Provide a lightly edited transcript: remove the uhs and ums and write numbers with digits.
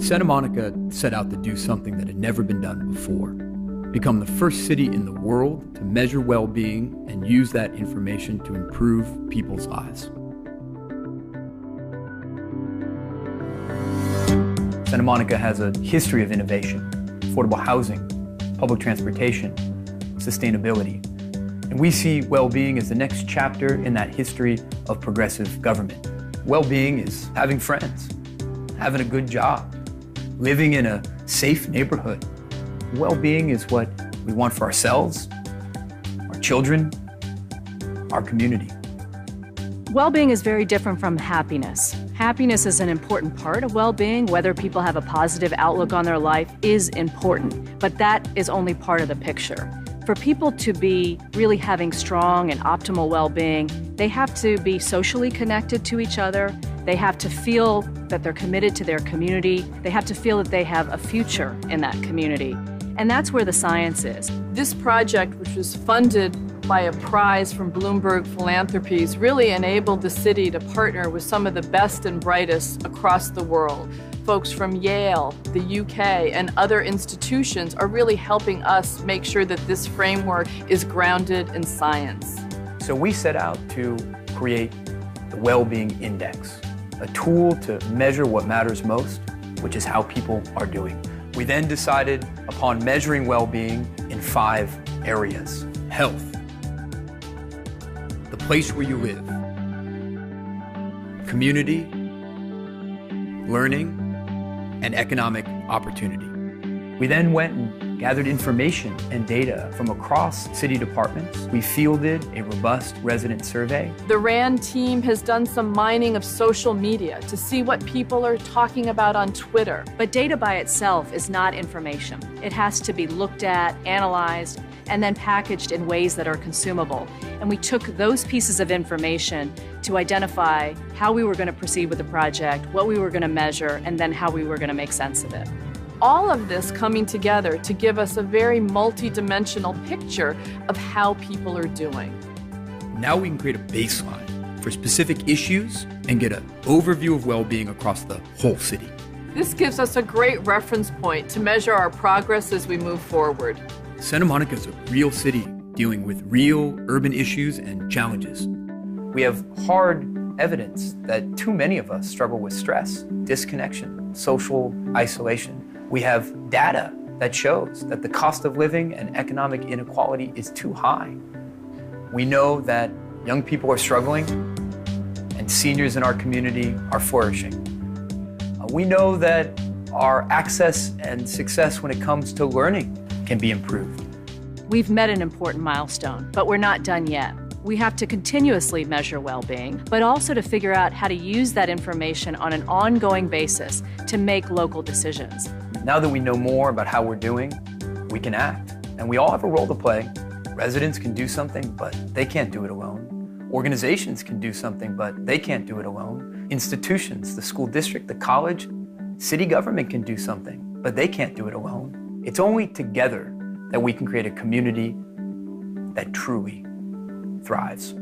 Santa Monica set out to do something that had never been done before. Become the first city in the world to measure well-being and use that information to improve people's lives. Santa Monica has a history of innovation, affordable housing, public transportation, sustainability. And we see well-being as the next chapter in that history of progressive government. Well-being is having friends, having a good job, living in a safe neighborhood. Well-being is what we want for ourselves, our children, our community. Well-being is very different from happiness. Happiness is an important part of well-being. Whether people have a positive outlook on their life is important, but that is only part of the picture. For people to be really having strong and optimal well-being, they have to be socially connected to each other. They have to feel that they're committed to their community. They have to feel that they have a future in that community. And that's where the science is. This project, which was funded by a prize from Bloomberg Philanthropies, really enabled the city to partner with some of the best and brightest across the world. Folks from Yale, the UK, and other institutions are really helping us make sure that this framework is grounded in science. So we set out to create the Wellbeing Index, a tool to measure what matters most, which is how people are doing. We then decided upon measuring well-being in 5 areas. Health, the place where you live, community, learning, and economic opportunity. We then went and gathered information and data from across city departments. We fielded a robust resident survey. The RAND team has done some mining of social media to see what people are talking about on Twitter. But data by itself is not information. It has to be looked at, analyzed, and then packaged in ways that are consumable. And we took those pieces of information to identify how we were going to proceed with the project, what we were going to measure, and then how we were going to make sense of it. All of this coming together to give us a very multi-dimensional picture of how people are doing. Now we can create a baseline for specific issues and get an overview of well-being across the whole city. This gives us a great reference point to measure our progress as we move forward. Santa Monica is a real city dealing with real urban issues and challenges. We have hard evidence that too many of us struggle with stress, disconnection, social isolation. We have data that shows that the cost of living and economic inequality is too high. We know that young people are struggling and seniors in our community are flourishing. We know that our access and success when it comes to learning can be improved. We've met an important milestone, but we're not done yet. We have to continuously measure well-being, but also to figure out how to use that information on an ongoing basis to make local decisions. Now that we know more about how we're doing, we can act. And we all have a role to play. Residents can do something, but they can't do it alone. Organizations can do something, but they can't do it alone. Institutions, the school district, the college, city government can do something, but they can't do it alone. It's only together that we can create a community that truly thrives.